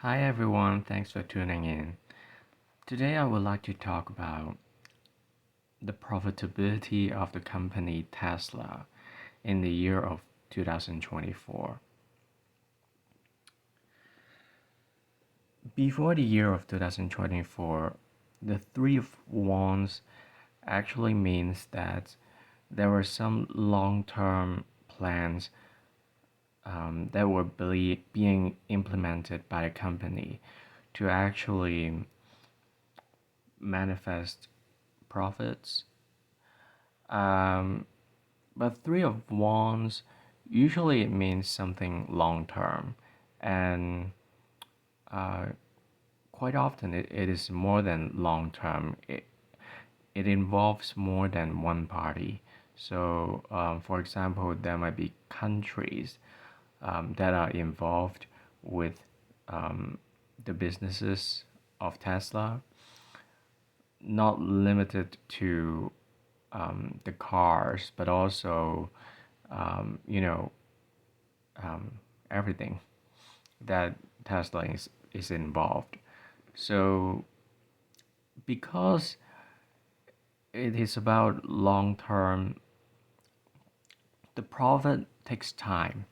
Hi everyone, thanks for tuning in. Today I would like to talk about the profitability of the company Tesla in the year of 2024. Before the year of 2024, the Three of Wands actually means that there were some long-term plans that were being implemented by a company to actually manifest profits. Um, but Three of Wands usually it means something long term, and uh, quite often it is more than long term. It involves more than one party. So, for example, there might be countries that are involved with um, the businesses of Tesla, not limited to the cars, but also, um, you know, um, everything that Tesla is involved. So, because it is about long term, the profit takes time.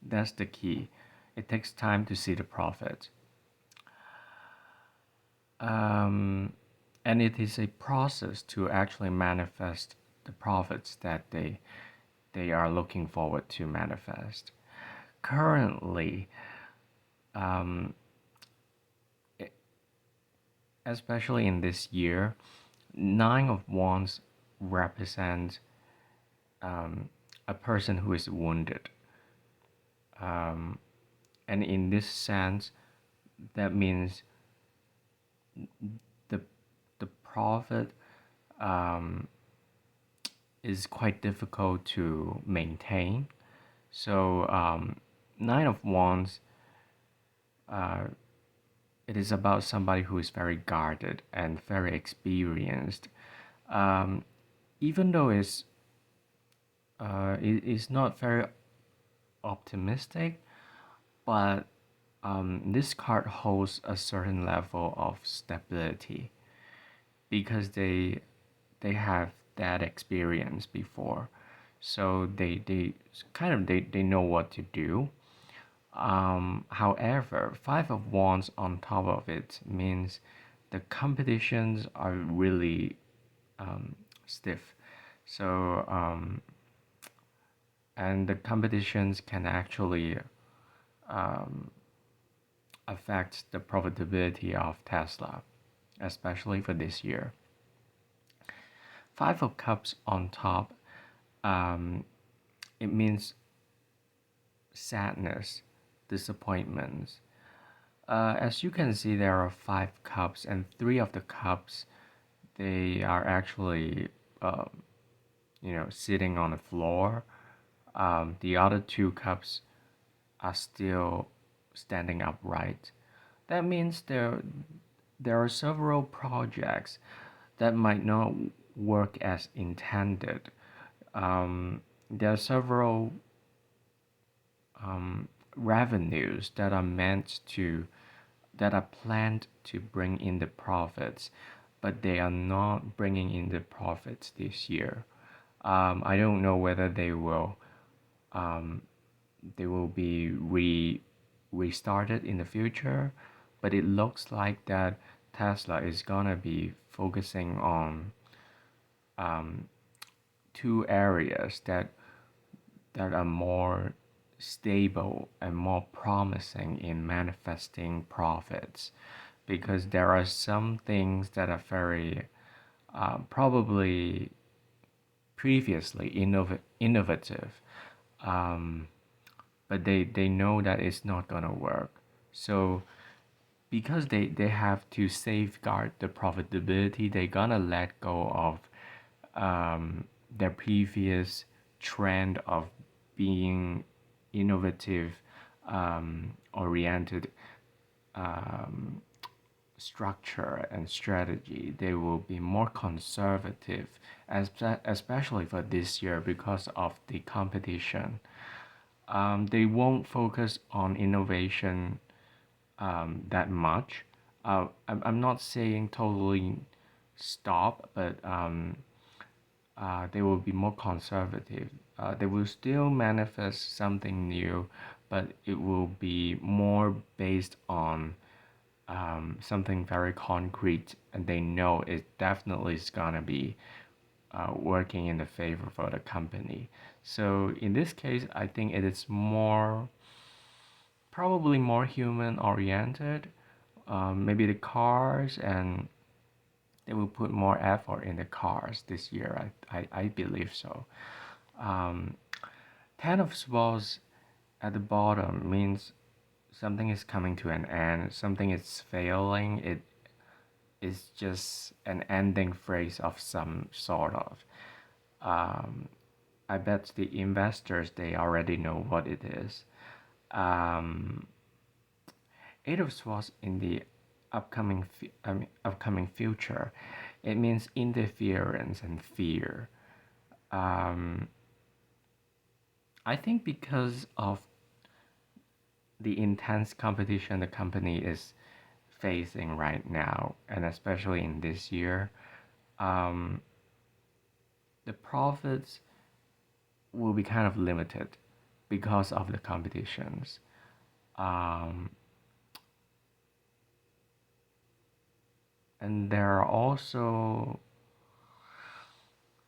That's the key. It takes time to see the profit. Um, and it is a process to actually manifest the profits that they are looking forward to manifest. Currently, um, especially in this year, Nine of Wands represents a person who is wounded. Um, and in this sense, that means the, the profit um, is quite difficult to maintain. So, Nine of Wands, uh, it is about somebody who is very guarded and very experienced. Um, Even though it is not very optimistic, but this card holds a certain level of stability because they have that experience before, so they kind of they know what to do. However, Five of Wands on top of it means the competitions are really stiff. So and the competitions can actually um, affect the profitability of Tesla, especially for this year. Five of Cups on top, um, it means sadness, disappointments. As you can see, there are five cups, and three of the cups they are actually, sitting on the floor. The other two cups are still standing upright. That means there are several projects that might not work as intended. There are several revenues that are planned to bring in the profits, but they are not bringing in the profits this year. I don't know whether um, they will be restarted in the future, but it looks like that Tesla is gonna be focusing on um, two areas that are more stable and more promising in manifesting profits, because there are some things that are very probably previously innovative, um, but they know that it's not gonna work. So because they have to safeguard the profitability, they're gonna let go of their previous trend of being innovative, oriented um, structure and strategy. They will be more conservative, especially for this year because of the competition. They won't focus on innovation that much. I'm not saying totally stop, but they will be more conservative. They will still manifest something new, but it will be more based on something very concrete, and they know it definitely is gonna be working in the favor for the company. So in this case, I think it is probably more human oriented. Maybe the cars, and they will put more effort in the cars this year. I believe so. Um, Ten of Swords at the bottom means something is coming to an end, something is failing. It is just an ending phrase of some sort of. Um, I bet the investors they already know what it is. Um, Eight of Swords in the upcoming future, it means interference and fear. Um, I think because of the intense competition the company is facing right now, and especially in this year, um, the profits will be kind of limited because of the competitions. Um, and there are also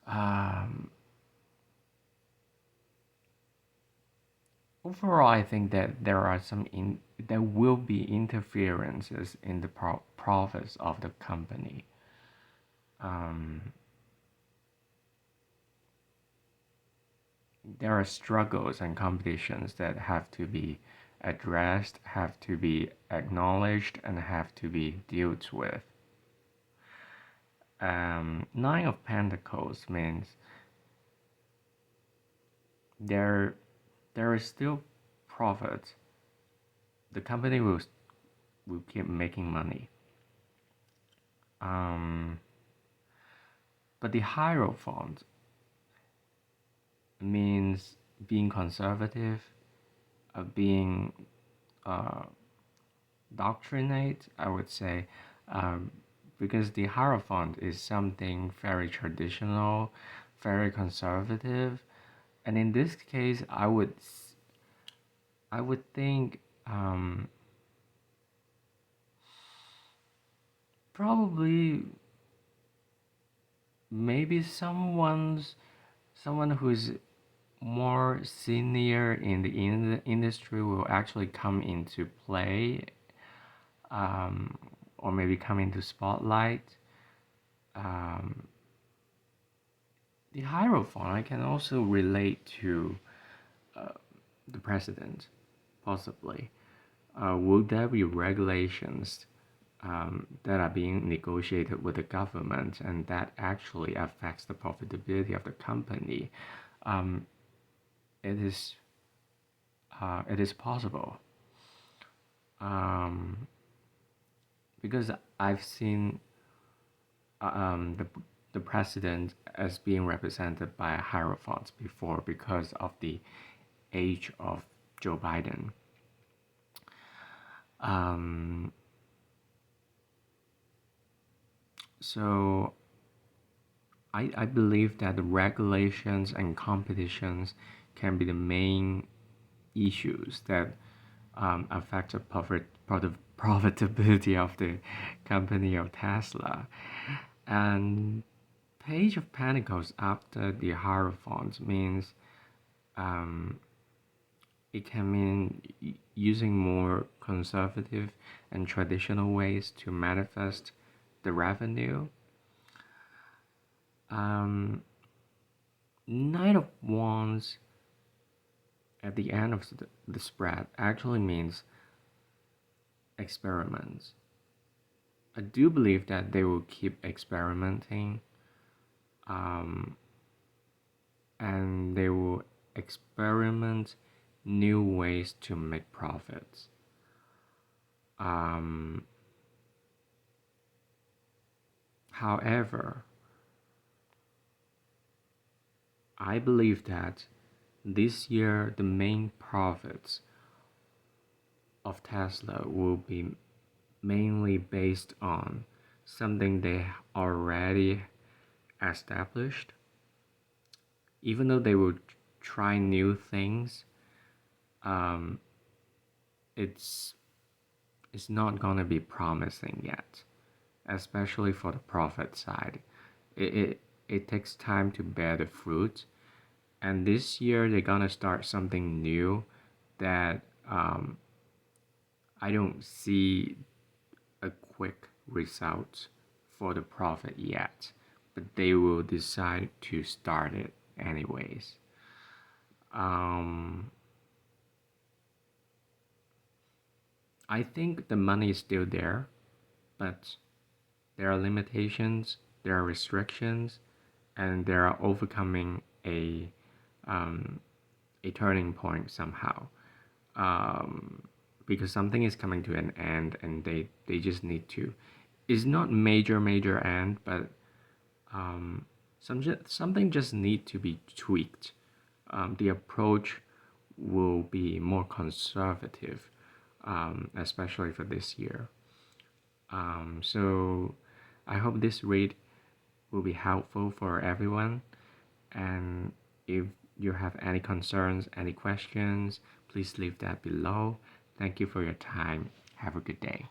um, overall, I think that there will be interferences in the profits of the company. Um, there are struggles and competitions that have to be addressed, have to be acknowledged, and have to be dealt with. Nine of Pentacles means there there is still profit. The company will keep making money. Um, but the Hierophant means being conservative, being uh, doctrinate, I would say, um, because the Hierophant is something very traditional, very conservative, and in this case, I would think probably maybe someone who's more senior in the industry will actually come into play, or maybe come into spotlight. Um, the Hierophant I can also relate to uh, the president, possibly. Will there be regulations that are being negotiated with the government and that actually affects the profitability of the company? Um, it is it is possible, um, because I've seen the president as being represented by a hierophant before because of the age of Joe Biden. Um, so I believe that the regulations and competitions can be the main issues that affect the profitability of the company of Tesla. And Page of Pentacles after the Hierophant means um, it can mean using more conservative and traditional ways to manifest the revenue. Um, Knight of Wands at the end of the spread actually means experiments. I do believe that they will keep experimenting, um, and they will experiment new ways to make profits. Um, However, I believe that this year the main profits of Tesla will be mainly based on something they already established. Even though they will try new things, um, it's it's not gonna be promising yet, especially for the profit side. It takes time to bear the fruit, and this year they're gonna start something new that I don't see a quick result for the profit yet, but they will decide to start it anyways. Um, I think the money is still there, but there are limitations, there are restrictions, and there are overcoming um, a turning point somehow. Um, because something is coming to an end and they just need to. It's not major end, but something just need to be tweaked. The approach will be more conservative, especially for this year. So I hope this read will be helpful for everyone. And if you have any concerns, any questions, please leave that below. Thank you for your time. Have a good day.